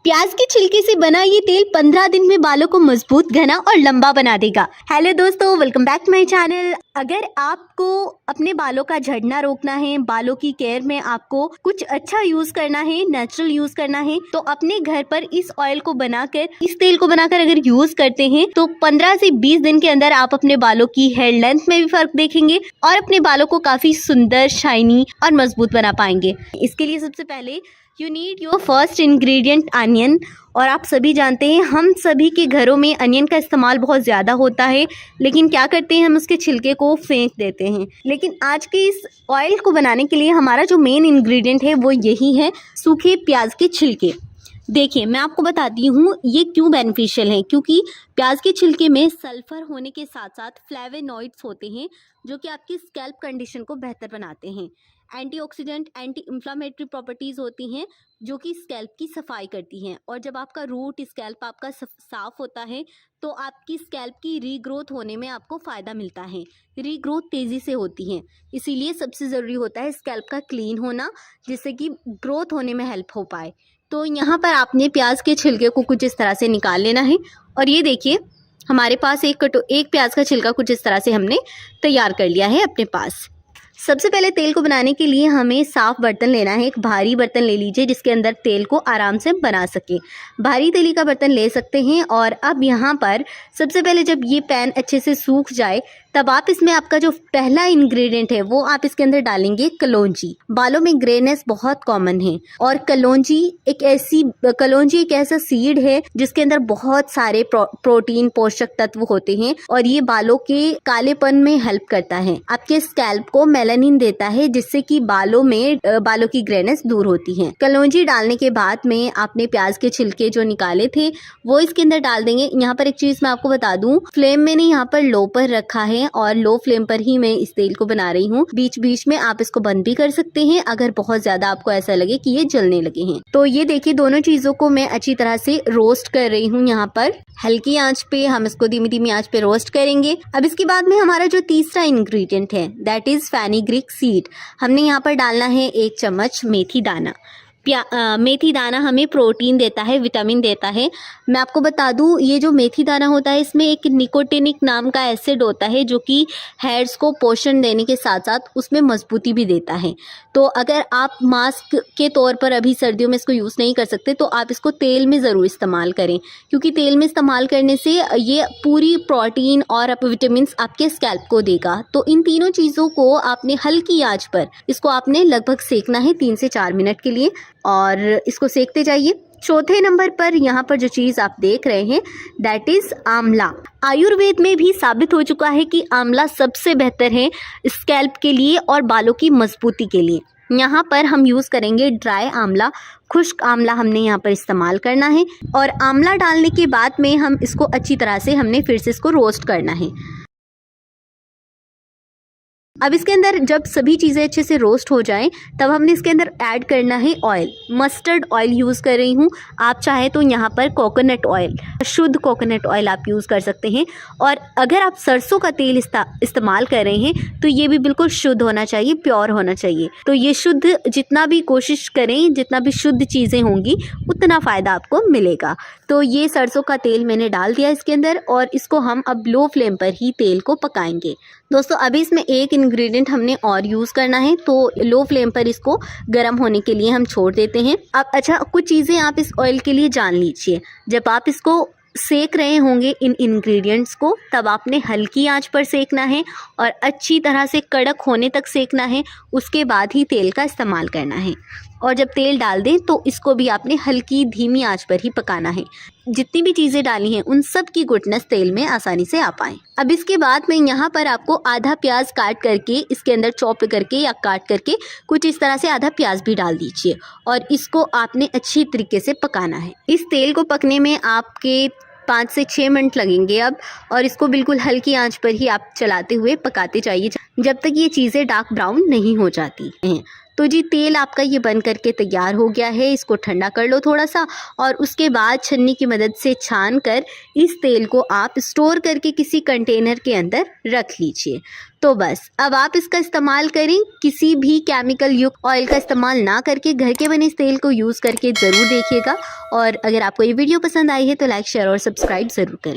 प्याज के छिलके से बना ये तेल 15 दिन में बालों को मजबूत, घना और लंबा बना देगा। हेलो दोस्तों, welcome back to my channel. अगर आपको अपने बालों का झड़ना रोकना है, बालों की केयर में आपको कुछ अच्छा यूज करना है, नेचुरल यूज करना है, तो अपने घर पर इस ऑयल को बनाकर, इस तेल को बनाकर अगर यूज करते हैं तो 15 से 20 दिन के अंदर आप अपने बालों की हेयर लेंथ में भी फर्क देखेंगे और अपने बालों को काफी सुंदर, शाइनी और मजबूत बना पाएंगे। इसके लिए सबसे पहले you need your first ingredient onion. और आप सभी जानते हैं हम सभी के घरों में अनियन का इस्तेमाल बहुत ज़्यादा होता है, लेकिन क्या करते हैं, हम उसके छिलके को फेंक देते हैं। लेकिन आज के इस ऑयल को बनाने के लिए हमारा जो मेन इंग्रेडिएंट है वो यही है, सूखे प्याज के छिलके। देखिए, मैं आपको बताती हूँ ये क्यों बेनिफिशियल है। क्योंकि प्याज के छिलके में सल्फर होने के साथ साथ फ्लेवोनॉइड्स होते हैं जो कि आपकी स्कैल्प कंडीशन को बेहतर बनाते हैं। एंटीऑक्सीडेंट, एंटी इंफ्लेमेटरी प्रॉपर्टीज़ होती हैं जो कि स्कैल्प की सफाई करती हैं। और जब आपका रूट स्कैल्प आपका साफ होता है तो आपकी स्कैल्प की रीग्रोथ होने में आपको फ़ायदा मिलता है। रीग्रोथ तेज़ी से होती है, इसीलिए सबसे ज़रूरी होता है स्कैल्प का क्लीन होना, जिससे कि ग्रोथ होने में हेल्प हो पाए। तो यहाँ पर आपने प्याज के छिलके को कुछ इस तरह से निकाल लेना है। और ये देखिए, हमारे पास एक प्याज का छिलका कुछ इस तरह से हमने तैयार कर लिया है अपने पास। सबसे पहले तेल को बनाने के लिए हमें साफ़ बर्तन लेना है। एक भारी बर्तन ले लीजिए जिसके अंदर तेल को आराम से बना सके। भारी तेली का बर्तन ले सकते हैं। और अब यहाँ पर सबसे पहले जब ये पैन अच्छे से सूख जाए तब आप इसमें आपका जो पहला इंग्रेडिएंट है वो आप इसके अंदर डालेंगे कलौंजी। बालों में ग्रेनेस बहुत कॉमन है और कलौंजी एक ऐसा सीड है जिसके अंदर बहुत सारे प्रोटीन, पोषक तत्व होते हैं और ये बालों के कालेपन में हेल्प करता है। आपके स्कैल्प को मेलानिन देता है जिससे कि बालों की ग्रेनेस दूर होती है। कलौंजी डालने के बाद में आपने प्याज के छिलके जो निकाले थे वो इसके अंदर डाल देंगे। यहाँ पर एक चीज मैं आपको बता दूं, फ्लेम मैंने यहाँ पर लो पर रखा है और लो फ्लेम पर ही मैं इस तेल को बना रही हूँ। बीच बीच में आप इसको बंद भी कर सकते हैं अगर बहुत ज्यादा आपको ऐसा लगे कि ये जलने लगे हैं। तो ये देखिए, दोनों चीजों को मैं अच्छी तरह से रोस्ट कर रही हूँ। यहाँ पर हल्की आंच पे हम इसको धीमी धीमी आंच पे रोस्ट करेंगे। अब इसके बाद में हमारा जो तीसरा इंग्रेडिएंट है दैट इज फेनुग्रीक सीड। हमने यहाँ पर डालना है 1 चम्मच मेथी दाना। मेथी दाना हमें प्रोटीन देता है, विटामिन देता है। मैं आपको बता दूं, ये जो मेथी दाना होता है इसमें एक निकोटिनिक नाम का एसिड होता है जो कि हेयर्स को पोषण देने के साथ साथ उसमें मजबूती भी देता है। तो अगर आप मास्क के तौर पर अभी सर्दियों में इसको यूज़ नहीं कर सकते तो आप इसको तेल में ज़रूर इस्तेमाल करें, क्योंकि तेल में इस्तेमाल करने से ये पूरी प्रोटीन और विटामिन आपके स्कैल्प को देगा। तो इन तीनों चीज़ों को आपने हल्की आंच पर इसको आपने लगभग सेकना है 3 से 4 मिनट के लिए और इसको सेकते जाइए। चौथे नंबर पर यहाँ पर जो चीज़ आप देख रहे हैं दैट इज आंवला। आयुर्वेद में भी साबित हो चुका है कि आंवला सबसे बेहतर है स्कैल्प के लिए और बालों की मजबूती के लिए। यहाँ पर हम यूज़ करेंगे ड्राई आंवला, खुश्क आंवला हमने यहाँ पर इस्तेमाल करना है। और आंवला डालने के बाद में हम इसको अच्छी तरह से हमने फिर से इसको रोस्ट करना है। अब इसके अंदर जब सभी चीज़ें अच्छे से रोस्ट हो जाएं तब हमने इसके अंदर ऐड करना है ऑयल। मस्टर्ड ऑयल यूज़ कर रही हूँ, आप चाहे तो यहाँ पर कोकोनट ऑयल, शुद्ध कोकोनट ऑयल आप यूज़ कर सकते हैं। और अगर आप सरसों का तेल इस्तेमाल कर रहे हैं तो ये भी बिल्कुल शुद्ध होना चाहिए, प्योर होना चाहिए। तो ये शुद्ध, जितना भी कोशिश करें, जितना भी शुद्ध चीज़ें होंगी उतना फ़ायदा आपको मिलेगा। तो ये सरसों का तेल मैंने डाल दिया इसके अंदर और इसको हम अब लो फ्लेम पर ही तेल को पकाएंगे। दोस्तों, अभी इसमें एक इंग्रेडिएंट हमने और यूज़ करना है, तो लो फ्लेम पर इसको गर्म होने के लिए हम छोड़ देते हैं। अब अच्छा, कुछ चीज़ें आप इस ऑयल के लिए जान लीजिए। जब आप इसको सेक रहे होंगे इन इंग्रेडिएंट्स को, तब आपने हल्की आंच पर सेकना है और अच्छी तरह से कड़क होने तक सेकना है। उसके बाद ही तेल का इस्तेमाल करना है। और जब तेल डाल दें तो इसको भी आपने हल्की धीमी आंच पर ही पकाना है। जितनी भी चीज़ें डाली हैं उन सब की गुडनेस तेल में आसानी से आ पाए। अब इसके बाद में यहाँ पर आपको आधा प्याज काट करके इसके अंदर चॉप करके या काट करके कुछ इस तरह से आधा प्याज भी डाल दीजिए और इसको आपने अच्छी तरीके से पकाना है। इस तेल को पकने में आपके 5 से 6 मिनट लगेंगे अब। और इसको बिल्कुल हल्की आंच पर ही आप चलाते हुए पकाते जाइए जब तक ये चीज़ें डार्क ब्राउन नहीं हो जाती हैं। तो जी तेल आपका ये बन करके तैयार हो गया है। इसको ठंडा कर लो थोड़ा सा और उसके बाद छन्नी की मदद से छान कर इस तेल को आप स्टोर करके किसी कंटेनर के अंदर रख लीजिए। तो बस अब आप इसका इस्तेमाल करें, किसी भी केमिकल युक्त ऑयल का इस्तेमाल ना करके घर के बने इस तेल को यूज़ करके ज़रूर देखिएगा। और अगर आपको ये वीडियो पसंद आई है तो लाइक शेयर और सब्सक्राइब ज़रूर करें।